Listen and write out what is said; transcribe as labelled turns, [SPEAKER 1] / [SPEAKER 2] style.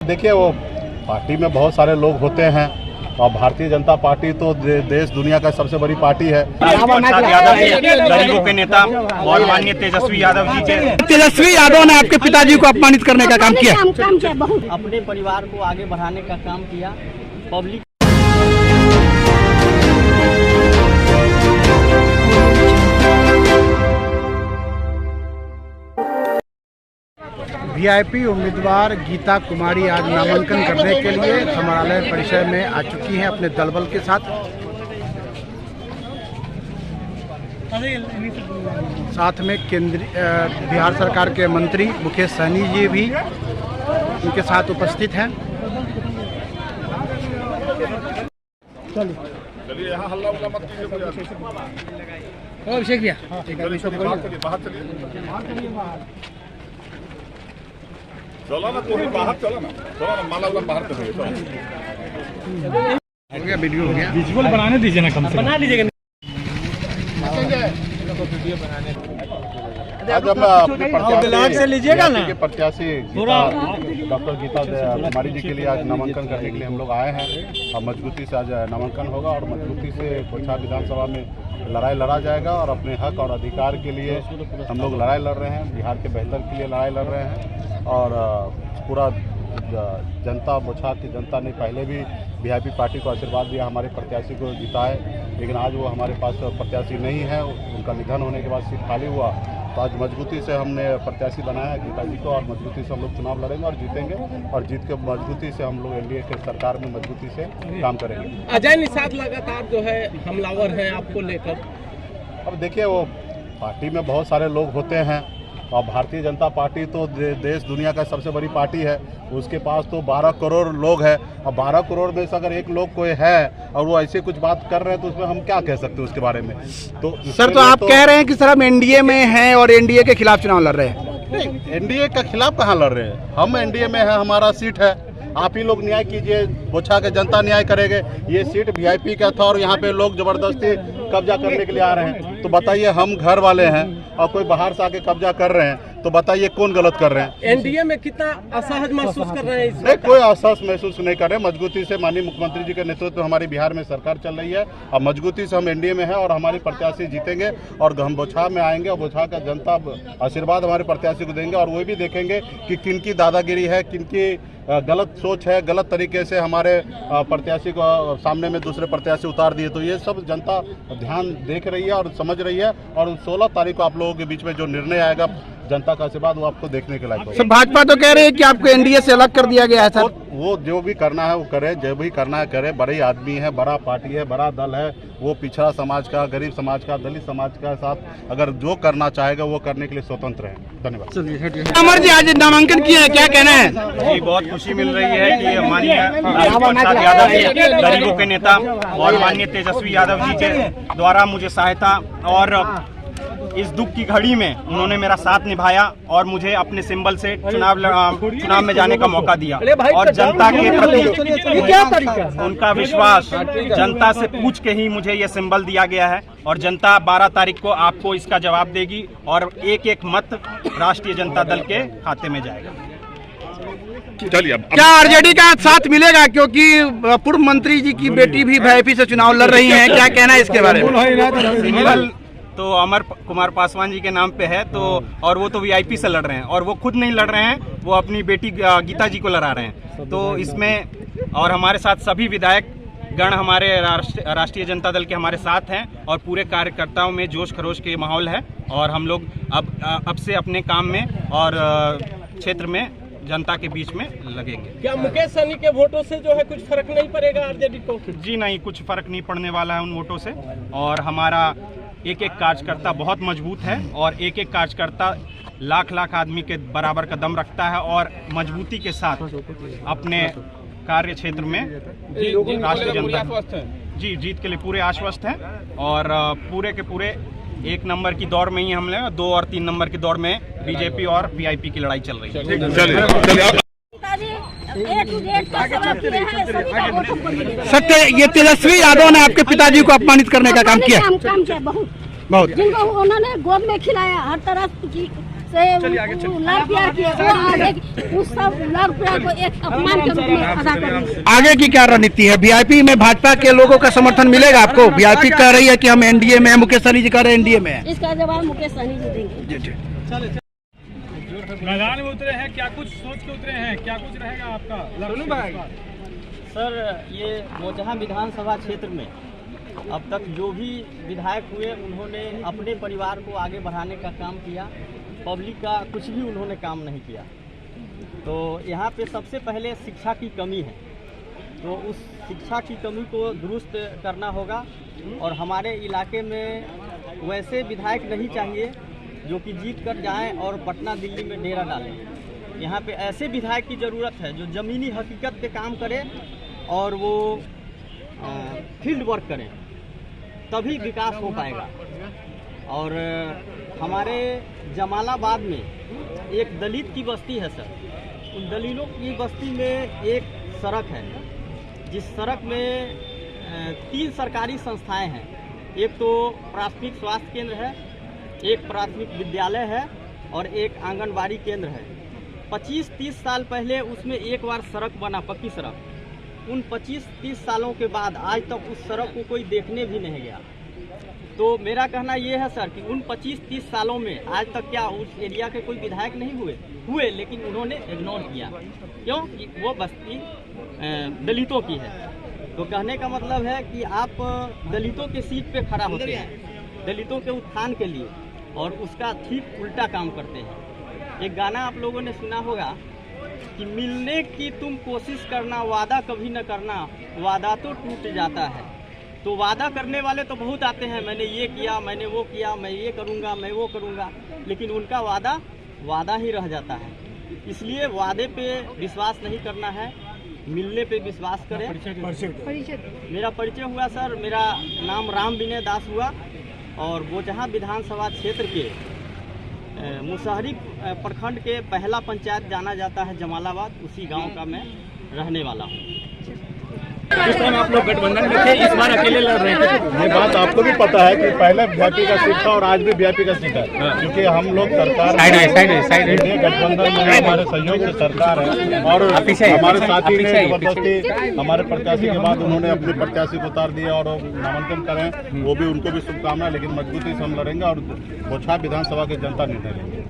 [SPEAKER 1] देखिए, वो पार्टी में बहुत सारे लोग होते हैं और भारतीय जनता पार्टी तो देश दुनिया का सबसे बड़ी पार्टी है।
[SPEAKER 2] गरीबों के नेता और माननीय तेजस्वी यादव जी के
[SPEAKER 3] तेजस्वी यादव ने आपके पिताजी को अपमानित करने का काम किया।
[SPEAKER 4] अपने परिवार को आगे बढ़ाने का काम किया। पब्लिक
[SPEAKER 5] वीआईपी उम्मीदवार गीता कुमारी आज नामांकन करने के लिए समाहरणालय परिसर में आ चुकी हैं अपने दलबल के साथ। साथ में केंद्रीय बिहार सरकार के मंत्री मुकेश सहनी जी भी उनके साथ उपस्थित हैं।
[SPEAKER 1] चलिए, यहाँ हल्ला उल्ला मत कीजिए।
[SPEAKER 3] अभिषेक भैया
[SPEAKER 1] चलो ना, तुम बाहर चलो ना, माला वाला बाहर करेंगे।
[SPEAKER 5] हो गया, वीडियो हो गया,
[SPEAKER 3] विजुअल बनाने दीजिए ना, कम से बना लीजिएगा।
[SPEAKER 1] आज हम अपने
[SPEAKER 3] प्रत्याशी
[SPEAKER 1] डॉक्टर गीता कुमारी जी के लिए आज नामांकन करने के लिए हम लोग आए हैं और मजबूती से आज नामांकन होगा और मजबूती से कोछा विधानसभा में लड़ाई लड़ा जाएगा और अपने हक और अधिकार के लिए हम लोग लड़ाई लड़ रहे हैं। बिहार के बेहतर के लिए लड़ाई लड़ रहे हैं और पूरा जनता, बोछा की जनता ने पहले भी वीआईपी पार्टी को आशीर्वाद दिया, हमारे प्रत्याशी को जिताए, लेकिन आज वो हमारे पास प्रत्याशी नहीं है। उनका निधन होने के बाद सीट खाली हुआ, तो आज मजबूती से हमने प्रत्याशी बनाया है गीता जी को और मजबूती से हम लोग चुनाव लड़ेंगे और जीतेंगे और जीत के मजबूती से हम लोग एनडीए के सरकार में मजबूती से काम करेंगे।
[SPEAKER 6] अजय निषाद लगातार जो है हमलावर हैं आपको लेकर।
[SPEAKER 1] अब देखिए, वो पार्टी में बहुत सारे लोग होते हैं और भारतीय जनता पार्टी तो देश दुनिया का सबसे बड़ी पार्टी है। उसके पास तो 12 करोड़ लोग हैं और 12 करोड़ में से अगर एक लोग कोई है और वो ऐसे कुछ बात कर रहे हैं तो उसमें हम क्या कह सकते हैं उसके बारे में। तो
[SPEAKER 5] सर, तो आप कह रहे हैं कि सर हम एनडीए में हैं और एनडीए के खिलाफ चुनाव लड़ रहे हैं।
[SPEAKER 1] नहीं, एनडीए के खिलाफ कहाँ लड़ रहे हैं, हम एनडीए में है, हमारा सीट है। आप ही लोग न्याय कीजिए, बोछा के जनता न्याय करेंगे। ये सीट वीआईपी का था और यहाँ पे लोग जबरदस्ती कब्जा करने के लिए आ रहे हैं, तो बताइए हम घर वाले हैं और कोई बाहर से आके कब्जा कर रहे हैं, तो बताइए कौन गलत कर रहे हैं।
[SPEAKER 6] एनडीए में कितना असहज महसूस कर रहे हैं?
[SPEAKER 1] नहीं, कोई असहज महसूस नहीं कर रहे। मजबूती से माननीय मुख्यमंत्री जी के नेतृत्व में हमारी बिहार में सरकार चल रही है और मजबूती से हम एनडीए में है और हमारे प्रत्याशी जीतेंगे और हम बोछा में आएंगे और बोछा का जनता आशीर्वाद हमारे प्रत्याशी को देंगे और वो भी देखेंगे कि किनकी दादागिरी है, किनकी गलत सोच है, गलत तरीके से हमारे प्रत्याशी को सामने में दूसरे प्रत्याशी उतार दिए। तो ये सब जनता ध्यान देख रही है और समझ रही है और 16 तारीख को आप लोगों के बीच में जो निर्णय आएगा जनता का आशीर्वाद वो आपको देखने के लायक होगा।
[SPEAKER 5] सर, भाजपा तो कह रहे हैं कि आपको एनडीए से अलग कर दिया गया है। सर,
[SPEAKER 1] वो जो भी करना है वो करे, जो भी करना है करे। बड़े आदमी है, बड़ा पार्टी है, बड़ा दल है, वो पिछड़ा समाज का, गरीब समाज का, दलित समाज का साथ अगर जो करना चाहेगा वो करने के लिए स्वतंत्र है। धन्यवाद।
[SPEAKER 5] अमर जी आज नामांकन किए हैं, क्या कहना है?
[SPEAKER 2] जी, बहुत खुशी मिल रही है कि माननीय यादव जी, गरीबों के नेता और माननीय तेजस्वी यादव जी के द्वारा मुझे सहायता और इस दुख की घड़ी में उन्होंने मेरा साथ निभाया और मुझे अपने सिंबल से चुनाव में जाने का मौका दिया और जनता के प्रति उनका विश्वास, जनता से पूछ के ही मुझे ये सिंबल दिया गया है और जनता 12 तारीख को आपको इसका जवाब देगी और एक एक मत राष्ट्रीय जनता दल के खाते में जाएगा।
[SPEAKER 1] चलिए,
[SPEAKER 5] क्या आरजेडी का साथ मिलेगा, क्योंकि पूर्व मंत्री जी की बेटी भी वीआईपी से चुनाव लड़ रही हैं, क्या कहना है इसके बारे में?
[SPEAKER 2] सिंबल तो अमर कुमार पासवान जी के नाम पे है, तो और वो तो वीआईपी से लड़ रहे हैं और वो खुद नहीं लड़ रहे हैं, वो अपनी बेटी गीता जी को लड़ा रहे हैं। तो इसमें और हमारे साथ सभी विधायक गण हमारे राष्ट्रीय जनता दल के हमारे साथ हैं और पूरे कार्यकर्ताओं में जोश खरोश के माहौल है और हम लोग अब से अपने काम में और क्षेत्र में जनता के बीच में लगेंगे।
[SPEAKER 6] क्या मुकेश सहनी के वोटों से जो है कुछ फर्क नहीं पड़ेगा आरजेडी को?
[SPEAKER 2] जी नहीं, कुछ फर्क नहीं पड़ने वाला है उन वोटों से और हमारा एक एक कार्यकर्ता बहुत मजबूत है और एक एक कार्यकर्ता लाख लाख आदमी के बराबर का दम रखता है और मजबूती के साथ अपने कार्य क्षेत्र में राष्ट्रीय जनता जी जीत के लिए पूरे आश्वस्त हैं और पूरे के पूरे 1 नंबर की दौड़ में ही हम लोग 2 और 3 नंबर की दौड़ में बीजेपी और वीआईपी की लड़ाई चल रही है।
[SPEAKER 3] सत्य, ये तेजस्वी यादव ने आपके पिताजी को अपमानित करने का काम किया।
[SPEAKER 7] काम किया बहुत, जिनको उन्होंने गोद में खिलाया, हर तरह की से लाख प्यार किए, वो आगे उस सब लाख प्यार को एक अपमान के रूप में अदा कर रही है।
[SPEAKER 5] आगे की क्या रणनीति है? वीआईपी में भाजपा के लोगों का समर्थन मिलेगा आपको? वीआईपी कह रही है कि हम एनडीए में हैं, मुकेश सहनी जी कह रहे हैं एनडीए में हैं।
[SPEAKER 7] इसका जवाब मुकेश सहनी जी देंगे।
[SPEAKER 3] मैदान में उतरे हैं, क्या कुछ सोच के उतरे हैं, क्या कुछ रहेगा आपका?
[SPEAKER 4] सर, ये मोजहा विधानसभा क्षेत्र में अब तक जो भी विधायक हुए उन्होंने अपने परिवार को आगे बढ़ाने का काम किया, पब्लिक का कुछ भी उन्होंने काम नहीं किया। तो यहाँ पे सबसे पहले शिक्षा की कमी है, तो उस शिक्षा की कमी को दुरुस्त करना होगा। और हमारे इलाके में वैसे विधायक नहीं चाहिए जो कि जीत कर जाएँ और पटना दिल्ली में डेरा डालें। यहाँ पे ऐसे विधायक की ज़रूरत है जो ज़मीनी हकीकत पे काम करे और वो फील्ड वर्क करें, तभी विकास हो पाएगा। और हमारे जमालाबाद में एक दलित की बस्ती है सर, उन दलितों की बस्ती में एक सड़क है, जिस सड़क में 3 सरकारी संस्थाएं हैं। एक तो प्राथमिक स्वास्थ्य केंद्र है, एक प्राथमिक विद्यालय है और एक आंगनबाड़ी केंद्र है। 25-30 साल पहले उसमें एक बार सड़क बना, पक्की सड़क। उन 25-30 सालों के बाद आज तक उस सड़क को कोई देखने भी नहीं गया। तो मेरा कहना ये है सर कि उन 25-30 सालों में आज तक क्या उस एरिया के कोई विधायक नहीं हुए, लेकिन उन्होंने इग्नोर किया। क्यों? कि वो बस्ती दलितों की है। तो कहने का मतलब है कि आप दलितों के सीट पे खड़ा होते हैं, दलितों के उत्थान के लिए, और उसका ठीक उल्टा काम करते हैं। एक गाना आप लोगों ने सुना होगा कि मिलने की तुम कोशिश करना, वादा कभी न करना, वादा तो टूट जाता है। तो वादा करने वाले तो बहुत आते हैं, मैंने ये किया, मैंने वो किया, मैं ये करूँगा, मैं वो करूँगा, लेकिन उनका वादा ही रह जाता है। इसलिए वादे पे विश्वास नहीं करना है, मिलने पे विश्वास करें। मेरा परिचय हुआ सर, मेरा नाम राम विनय दास हुआ और बोचहा विधानसभा क्षेत्र के मुसहरी प्रखंड के पहला पंचायत जाना जाता है जमालाबाद, उसी गांव का मैं रहने वाला हूं।
[SPEAKER 3] इस टाइम आप लोग गठबंधन में थे, इस बार अकेले लड़ रहे थे।
[SPEAKER 1] ये बात आपको भी पता है कि पहले वीआईपी का सीट था और आज भी वीआईपी का सीट है, क्योंकि हम लोग सरकार गठबंधन में हमारे सहयोग से सरकार है। और हमारे साथी ने जबरदस्ती हमारे प्रत्याशी के बाद उन्होंने अपने प्रत्याशी को उतार दिया और नामांकन करें, वो भी उनको भी शुभकामनाएं। लेकिन मजबूती से हम लड़ेंगे और बोचहा विधानसभा की जनता निर्णय लेंगे।